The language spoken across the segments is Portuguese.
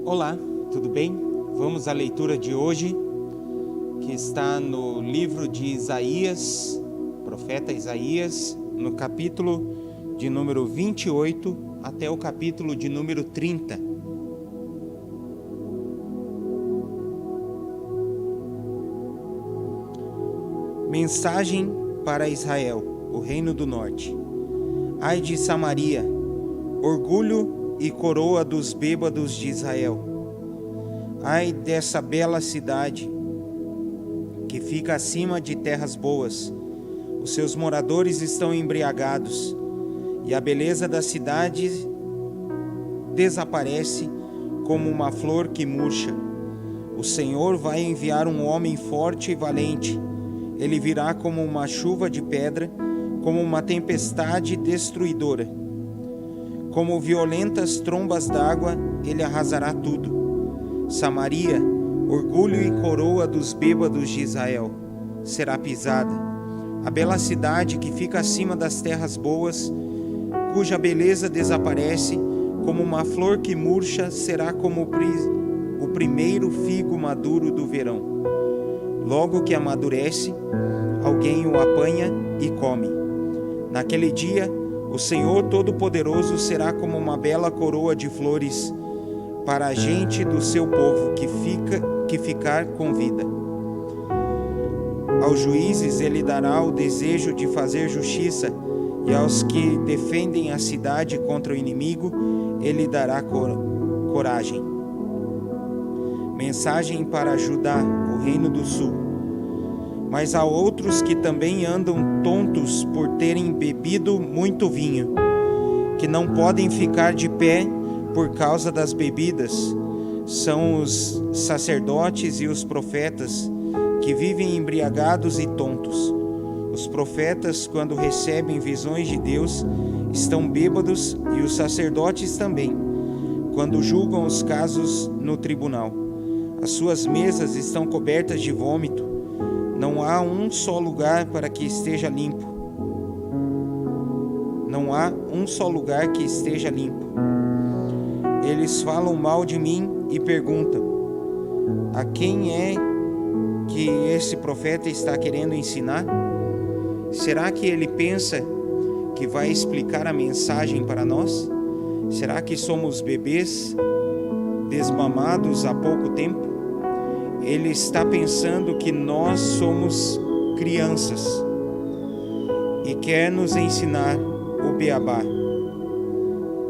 Olá, tudo bem? Vamos à leitura de hoje, que está no livro de Isaías, profeta Isaías, no capítulo de número 28 até o capítulo de número 30. Mensagem para Israel, o reino do norte. Ai de Samaria, orgulho e coroa dos bêbados de Israel. Ai dessa bela cidade, que fica acima de terras boas. Os seus moradores estão embriagados, e a beleza da cidade desaparece como uma flor que murcha. O Senhor vai enviar um homem forte e valente. Ele virá como uma chuva de pedra, como uma tempestade destruidora. Como violentas trombas d'água, ele arrasará tudo. Samaria, orgulho e coroa dos bêbados de Israel, será pisada. A bela cidade que fica acima das terras boas, cuja beleza desaparece, como uma flor que murcha, será como o primeiro figo maduro do verão. Logo que amadurece, alguém o apanha e come. Naquele dia, o Senhor Todo-Poderoso será como uma bela coroa de flores para a gente do seu povo que ficar com vida. Aos juízes ele dará o desejo de fazer justiça, e aos que defendem a cidade contra o inimigo, ele dará coragem. Mensagem para Judá, o reino do sul. Mas há outros que também andam tontos por terem bebido muito vinho, que não podem ficar de pé por causa das bebidas. São os sacerdotes e os profetas, que vivem embriagados e tontos. Os profetas, quando recebem visões de Deus, estão bêbados, e os sacerdotes também, quando julgam os casos no tribunal. As suas mesas estão cobertas de vômito. Não há um só lugar para que esteja limpo. Não há um só lugar que esteja limpo. Eles falam mal de mim e perguntam: a quem é que esse profeta está querendo ensinar? Será que ele pensa que vai explicar a mensagem para nós? Será que somos bebês desmamados há pouco tempo? Ele está pensando que nós somos crianças e quer nos ensinar o beabá.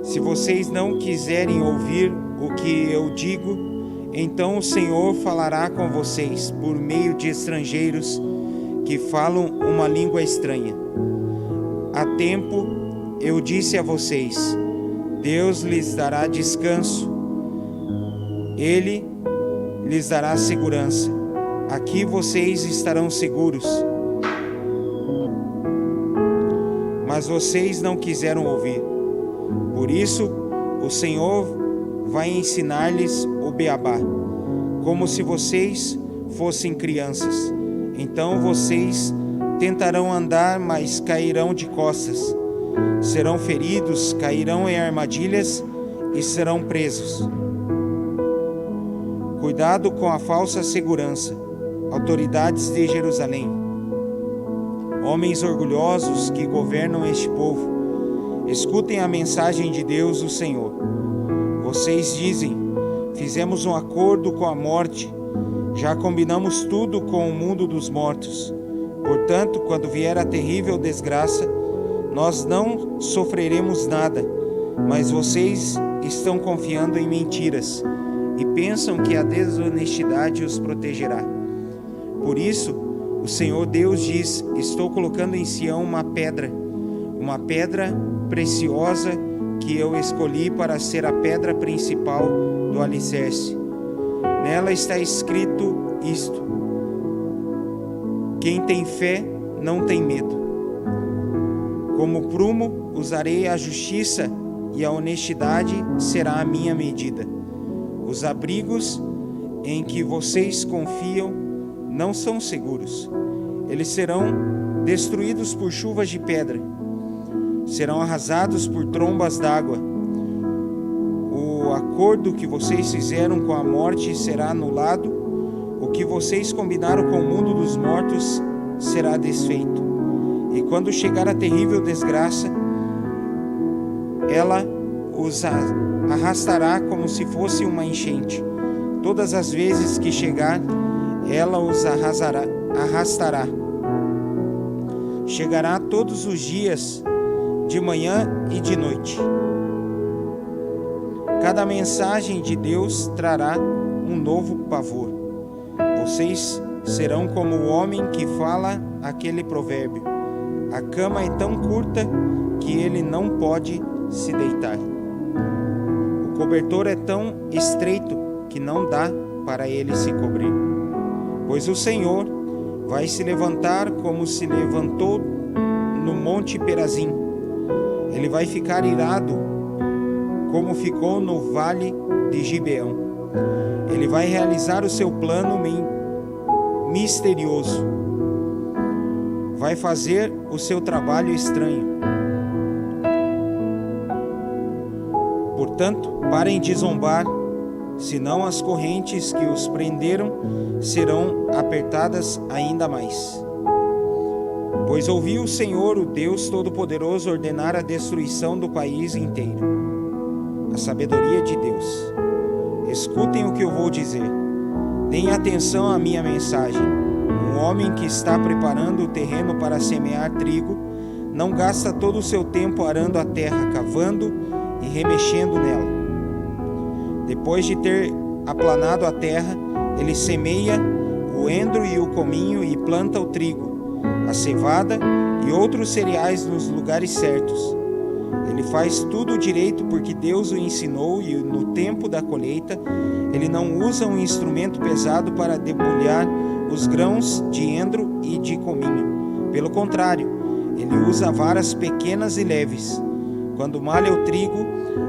Se vocês não quiserem ouvir o que eu digo, então o Senhor falará com vocês por meio de estrangeiros que falam uma língua estranha. Há tempo eu disse a vocês: Deus lhes dará descanso. Ele lhes dará segurança. Aqui vocês estarão seguros. Mas vocês não quiseram ouvir. Por isso, o Senhor vai ensinar-lhes o beabá, como se vocês fossem crianças. Então vocês tentarão andar, mas cairão de costas. Serão feridos, cairão em armadilhas e serão presos. Cuidado com a falsa segurança, autoridades de Jerusalém. Homens orgulhosos que governam este povo, escutem a mensagem de Deus, o Senhor. Vocês dizem: fizemos um acordo com a morte, já combinamos tudo com o mundo dos mortos. Portanto, quando vier a terrível desgraça, nós não sofreremos nada, mas vocês estão confiando em mentiras e pensam que a desonestidade os protegerá. Por isso, o Senhor Deus diz: estou colocando em Sião uma pedra preciosa que eu escolhi para ser a pedra principal do alicerce. Nela está escrito isto: quem tem fé não tem medo. Como prumo usarei a justiça, e a honestidade será a minha medida. Os abrigos em que vocês confiam não são seguros. Eles serão destruídos por chuvas de pedra. Serão arrasados por trombas d'água. O acordo que vocês fizeram com a morte será anulado, o que vocês combinaram com o mundo dos mortos será desfeito. E quando chegar a terrível desgraça, ela os arrastará como se fosse uma enchente. Todas as vezes que chegar, ela os arrastará. Chegará todos os dias, de manhã e de noite. Cada mensagem de Deus trará um novo pavor. Vocês serão como o homem que fala aquele provérbio: a cama é tão curta que ele não pode se deitar. O cobertor é tão estreito que não dá para ele se cobrir. Pois o Senhor vai se levantar como se levantou no monte Perazim. Ele vai ficar irado como ficou no vale de Gibeão. Ele vai realizar o seu plano misterioso. Vai fazer o seu trabalho estranho. Portanto, parem de zombar, senão as correntes que os prenderam serão apertadas ainda mais. Pois ouvi o Senhor, o Deus Todo-Poderoso, ordenar a destruição do país inteiro. A sabedoria de Deus. Escutem o que eu vou dizer. Deem atenção à minha mensagem. Um homem que está preparando o terreno para semear trigo não gasta todo o seu tempo arando a terra, cavando e remexendo nela. Depois de ter aplanado a terra, ele semeia o endro e o cominho e planta o trigo, a cevada e outros cereais nos lugares certos. Ele faz tudo direito porque Deus o ensinou, e no tempo da colheita ele não usa um instrumento pesado para debulhar os grãos de endro e de cominho. Pelo contrário, ele usa varas pequenas e leves. Quando malha o trigo,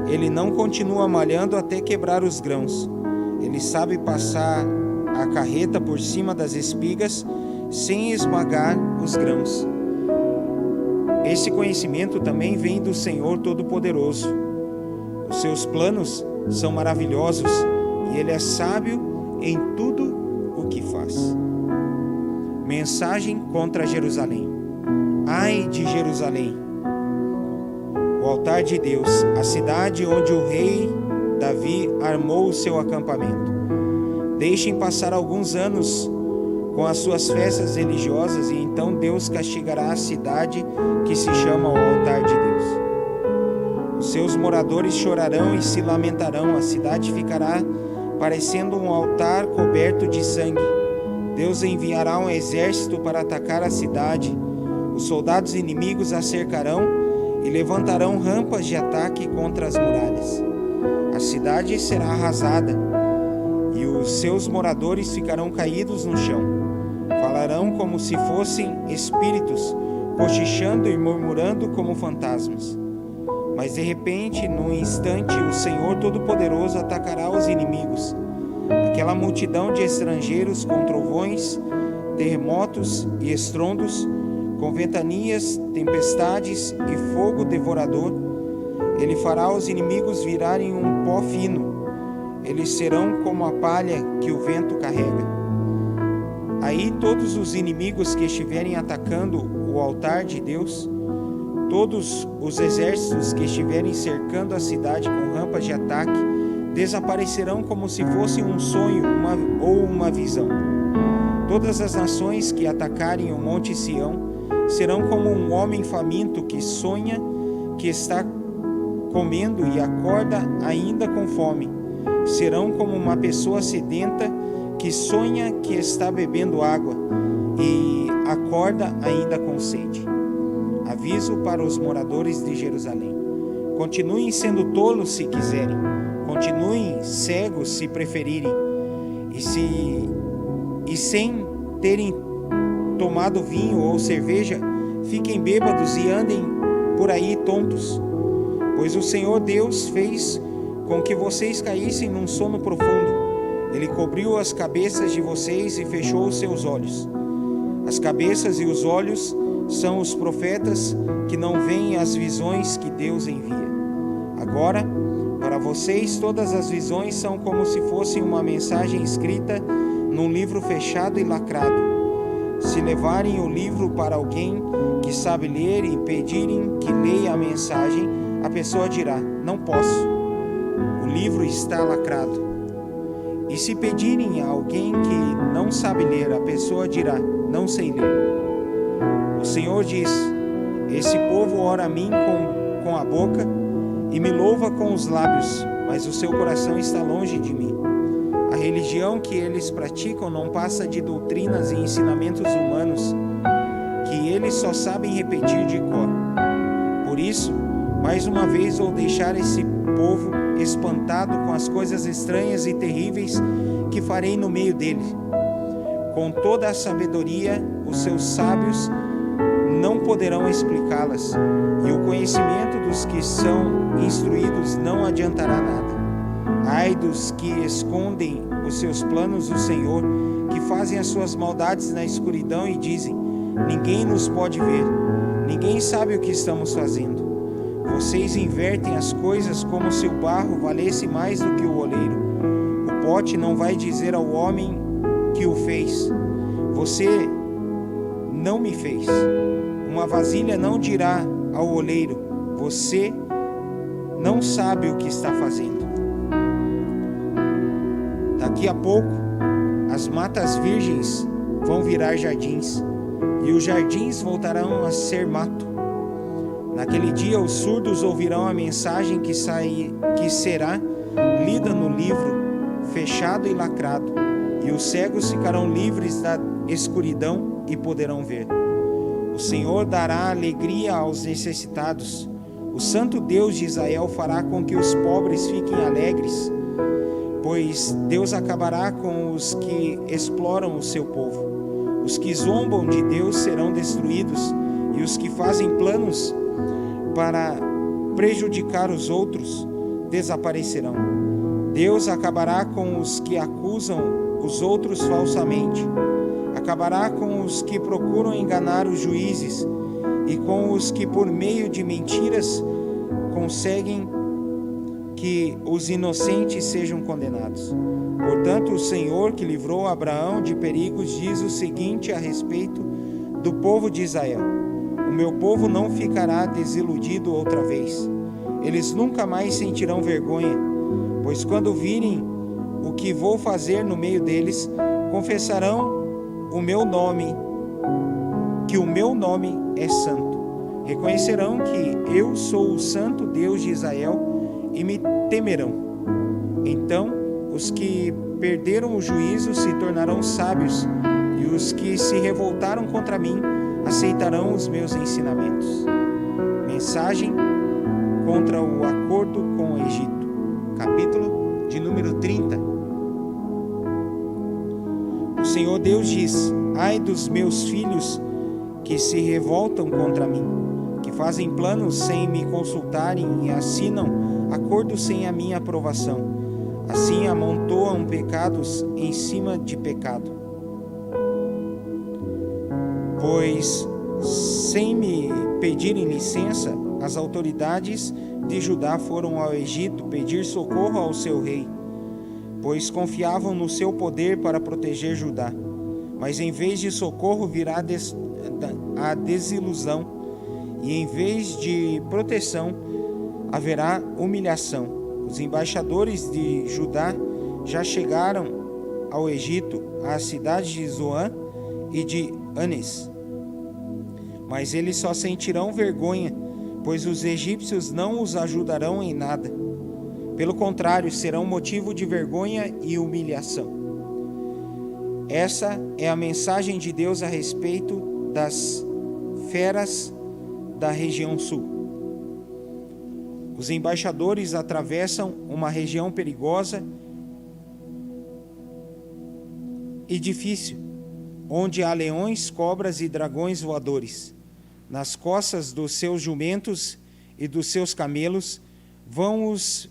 ele não continua malhando até quebrar os grãos. Ele sabe passar a carreta por cima das espigas sem esmagar os grãos. Esse conhecimento também vem do Senhor Todo-Poderoso. Os seus planos são maravilhosos e ele é sábio em tudo o que faz. Mensagem contra Jerusalém. Ai de Jerusalém! O altar de Deus, a cidade onde o rei Davi armou o seu acampamento. Deixem passar alguns anos com as suas festas religiosas, e então Deus castigará a cidade que se chama o altar de Deus. Os seus moradores chorarão e se lamentarão, a cidade ficará parecendo um altar coberto de sangue. Deus enviará um exército para atacar a cidade. Os soldados inimigos a cercarão e levantarão rampas de ataque contra as muralhas. A cidade será arrasada e os seus moradores ficarão caídos no chão. Falarão como se fossem espíritos, cochichando e murmurando como fantasmas. Mas de repente, num instante, o Senhor Todo-Poderoso atacará os inimigos. Aquela multidão de estrangeiros com trovões, terremotos e estrondos, com ventanias, tempestades e fogo devorador. Ele fará os inimigos virarem um pó fino. Eles serão como a palha que o vento carrega. Aí todos os inimigos que estiverem atacando o altar de Deus, todos os exércitos que estiverem cercando a cidade com rampas de ataque, desaparecerão como se fosse um sonho ou uma visão. Todas as nações que atacarem o monte Sião serão como um homem faminto que sonha que está comendo e acorda ainda com fome. Serão como uma pessoa sedenta que sonha que está bebendo água e acorda ainda com sede. Aviso para os moradores de Jerusalém: continuem sendo tolos se quiserem, continuem cegos se preferirem, e sem terem tomado vinho ou cerveja, fiquem bêbados e andem por aí tontos. Pois o Senhor Deus fez com que vocês caíssem num sono profundo. Ele cobriu as cabeças de vocês e fechou os seus olhos. As cabeças e os olhos são os profetas que não veem as visões que Deus envia. Agora, para Para vocês, todas as visões são como se fossem uma mensagem escrita num livro fechado e lacrado. Se levarem o livro para alguém que sabe ler e pedirem que leia a mensagem, a pessoa dirá: não posso, o livro está lacrado. E se pedirem a alguém que não sabe ler, a pessoa dirá: não sei ler. O Senhor diz: esse povo ora a mim com a boca e me louva com os lábios, mas o seu coração está longe de mim. A religião que eles praticam não passa de doutrinas e ensinamentos humanos, que eles só sabem repetir de cor. Por isso, mais uma vez vou deixar esse povo espantado com as coisas estranhas e terríveis que farei no meio dele. Com toda a sabedoria, os seus sábios não poderão explicá-las, e o conhecimento dos que são instruídos não adiantará nada. Ai dos que escondem os seus planos do Senhor, que fazem as suas maldades na escuridão e dizem: ninguém nos pode ver, ninguém sabe o que estamos fazendo. Vocês invertem as coisas como se o barro valesse mais do que o oleiro. O pote não vai dizer ao homem que o fez: você não me fez. Uma vasilha não dirá ao oleiro: você não sabe o que está fazendo. Daqui a pouco, as matas virgens vão virar jardins, e os jardins voltarão a ser mato. Naquele dia, os surdos ouvirão a mensagem que será lida no livro fechado e lacrado, e os cegos ficarão livres da escuridão e poderão ver. O Senhor dará alegria aos necessitados. O Santo Deus de Israel fará com que os pobres fiquem alegres, pois Deus acabará com os que exploram o seu povo. Os que zombam de Deus serão destruídos, e os que fazem planos para prejudicar os outros desaparecerão. Deus acabará com os que acusam os outros falsamente. Acabará com os que procuram enganar os juízes e com os que, por meio de mentiras, conseguem que os inocentes sejam condenados. Portanto, o Senhor, que livrou Abraão de perigos, diz o seguinte a respeito do povo de Israel: o meu povo não ficará desiludido outra vez. Eles nunca mais sentirão vergonha, pois quando virem o que vou fazer no meio deles, confessarão o meu nome, que o meu nome é santo. Reconhecerão que eu sou o Santo Deus de Israel e me temerão. Então, os que perderam o juízo se tornarão sábios, e os que se revoltaram contra mim aceitarão os meus ensinamentos. Mensagem contra o acordo com o Egito. Capítulo de número 30. O Senhor Deus diz: ai dos meus filhos que se revoltam contra mim, que fazem planos sem me consultarem e assinam acordos sem a minha aprovação. Assim amontoam pecados em cima de pecado. Pois, sem me pedirem licença, as autoridades de Judá foram ao Egito pedir socorro ao seu rei, pois confiavam no seu poder para proteger Judá. Mas em vez de socorro virá a desilusão, e em vez de proteção haverá humilhação. Os embaixadores de Judá já chegaram ao Egito, às cidades de Zoan e de Anes. Mas eles só sentirão vergonha, pois os egípcios não os ajudarão em nada. Pelo contrário, serão motivo de vergonha e humilhação. Essa é a mensagem de Deus a respeito das feras da região sul. Os embaixadores atravessam uma região perigosa e difícil, onde há leões, cobras e dragões voadores. Nas costas dos seus jumentos e dos seus camelos vão os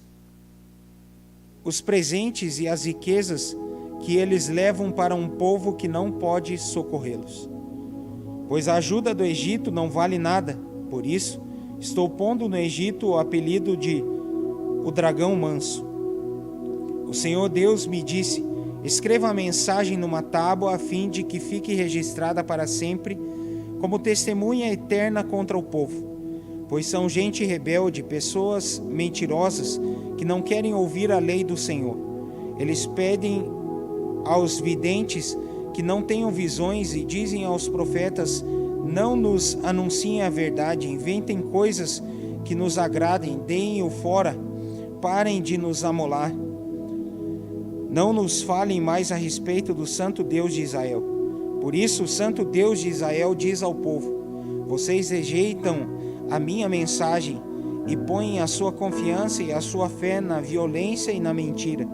presentes e as riquezas que eles levam para um povo que não pode socorrê-los. Pois a ajuda do Egito não vale nada, por isso estou pondo no Egito o apelido de o dragão manso. O Senhor Deus me disse: escreva a mensagem numa tábua, a fim de que fique registrada para sempre, como testemunha eterna contra o povo. Pois são gente rebelde, pessoas mentirosas, que não querem ouvir a lei do Senhor. Eles pedem aos videntes que não tenham visões e dizem aos profetas: não nos anunciem a verdade, inventem coisas que nos agradem, deem-o fora, parem de nos amolar. Não nos falem mais a respeito do Santo Deus de Israel. Por isso o Santo Deus de Israel diz ao povo: vocês rejeitam a minha mensagem e põem a sua confiança e a sua fé na violência e na mentira.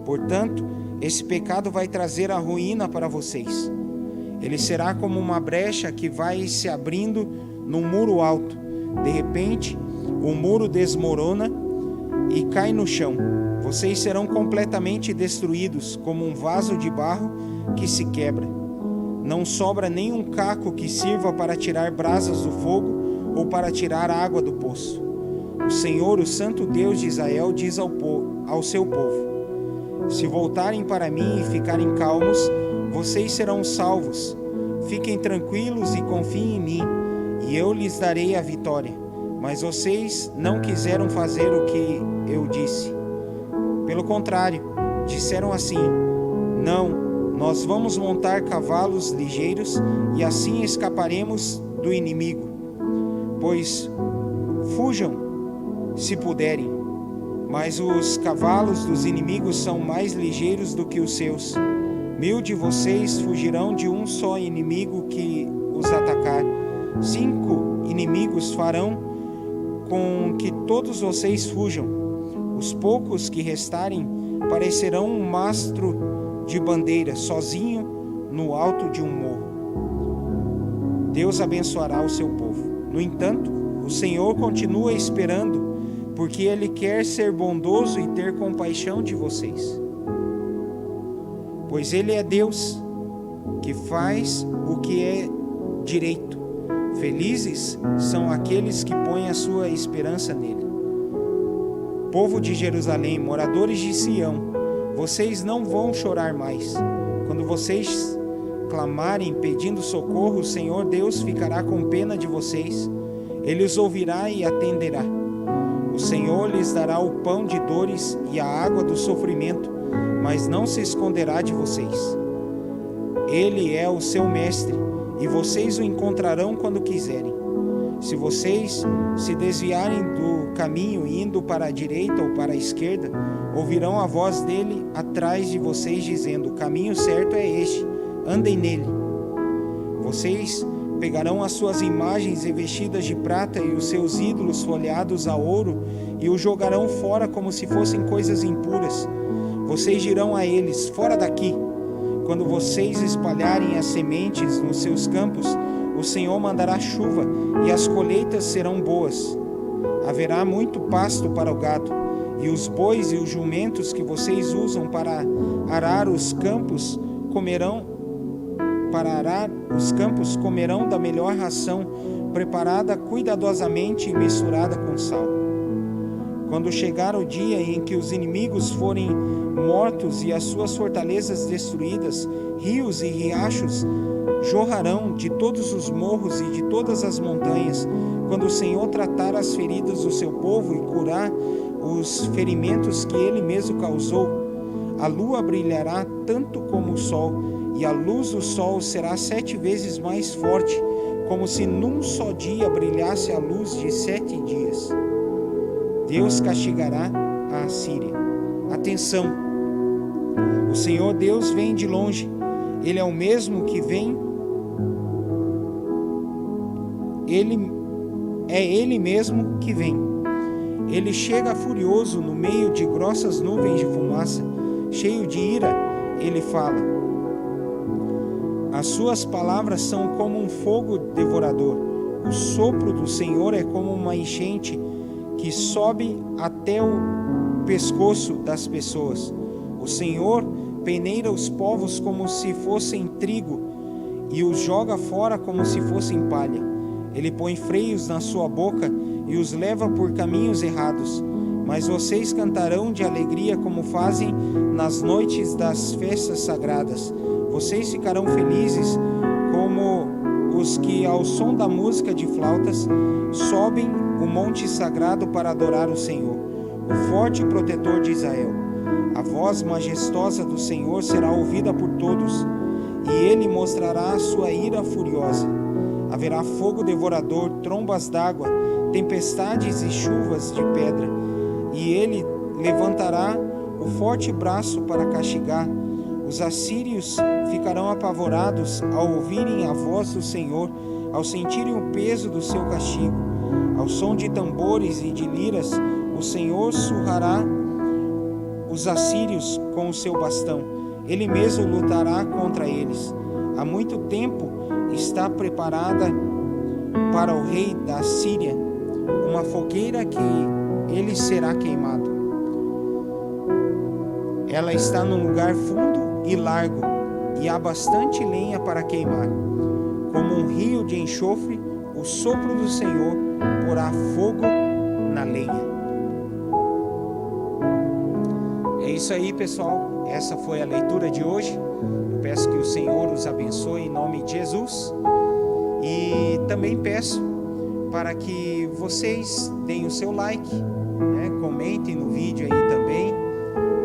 Portanto, esse pecado vai trazer a ruína para vocês. Ele será como uma brecha que vai se abrindo num muro alto. De repente, o muro desmorona e cai no chão. Vocês serão completamente destruídos, como um vaso de barro que se quebra. Não sobra nenhum caco que sirva para tirar brasas do fogo ou para tirar água do poço. O Senhor, o Santo Deus de Israel, diz ao seu povo: se voltarem para mim e ficarem calmos, vocês serão salvos. Fiquem tranquilos e confiem em mim, e eu lhes darei a vitória. Mas vocês não quiseram fazer o que eu disse. Pelo contrário, disseram assim: não, nós vamos montar cavalos ligeiros e assim escaparemos do inimigo. Pois fujam, se puderem, mas os cavalos dos inimigos são mais ligeiros do que os seus. 1000 de vocês fugirão de um só inimigo que os atacar. 5 inimigos farão com que todos vocês fujam. Os poucos que restarem parecerão um mastro de bandeira, sozinho no alto de um morro. Deus abençoará o seu povo. No entanto, o Senhor continua esperando, porque Ele quer ser bondoso e ter compaixão de vocês. Pois Ele é Deus, que faz o que é direito. Felizes são aqueles que põem a sua esperança nele. Povo de Jerusalém, moradores de Sião, vocês não vão chorar mais. Quando vocês clamarem pedindo socorro, o Senhor Deus ficará com pena de vocês. Ele os ouvirá e atenderá. O Senhor lhes dará o pão de dores e a água do sofrimento, mas não se esconderá de vocês. Ele é o seu mestre, e vocês o encontrarão quando quiserem. Se vocês se desviarem do caminho, indo para a direita ou para a esquerda, ouvirão a voz dele atrás de vocês, dizendo: o caminho certo é este, andem nele. Vocês pegarão as suas imagens revestidas de prata e os seus ídolos folheados a ouro e os jogarão fora como se fossem coisas impuras. Vocês dirão a eles: fora daqui. Quando vocês espalharem as sementes nos seus campos, o Senhor mandará chuva e as colheitas serão boas. Haverá muito pasto para o gado, e os bois e os jumentos que vocês usam para arar os campos comerão da melhor ração, preparada cuidadosamente e misturada com sal. Quando chegar o dia em que os inimigos forem mortos e as suas fortalezas destruídas, rios e riachos jorrarão de todos os morros e de todas as montanhas. Quando o Senhor tratar as feridas do seu povo e curar os ferimentos que ele mesmo causou, a lua brilhará tanto como o sol, e a luz do sol será 7 vezes mais forte, como se num só dia brilhasse a luz de 7 dias. Deus castigará a Assíria. Atenção! O Senhor Deus vem de longe. Ele é o mesmo que vem. Ele mesmo que vem. Ele chega furioso no meio de grossas nuvens de fumaça. Cheio de ira, ele fala. As suas palavras são como um fogo devorador. O sopro do Senhor é como uma enchente que sobe até o pescoço das pessoas. O Senhor peneira os povos como se fossem trigo e os joga fora como se fossem palha. Ele põe freios na sua boca e os leva por caminhos errados, mas vocês cantarão de alegria como fazem nas noites das festas sagradas. Vocês ficarão felizes como os que, ao som da música de flautas, sobem o monte sagrado para adorar o Senhor, o forte protetor de Israel. A voz majestosa do Senhor será ouvida por todos, e ele mostrará a sua ira furiosa. Haverá fogo devorador, trombas d'água, tempestades e chuvas de pedra, e ele levantará o forte braço para castigar. Os assírios ficarão apavorados ao ouvirem a voz do Senhor, ao sentirem o peso do seu castigo. Ao som de tambores e de liras, o Senhor surrará os assírios com o seu bastão. Ele mesmo lutará contra eles. Há muito tempo está preparada para o rei da Síria uma fogueira que ele será queimado. Ela está num lugar fundo e largo, e há bastante lenha para queimar. Como um rio de enxofre, o sopro do Senhor porá fogo na lenha. É isso aí, pessoal. Essa foi a leitura de hoje. Eu peço que o Senhor os abençoe em nome de Jesus. E também peço para que vocês deem o seu like, né? Comentem no vídeo aí também,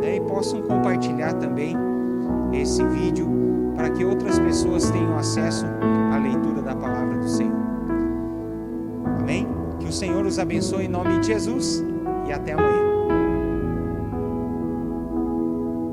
né? E possam compartilhar também esse vídeo para que outras pessoas tenham acesso à leitura da palavra do Senhor. Amém? Que o Senhor os abençoe em nome de Jesus e até amanhã.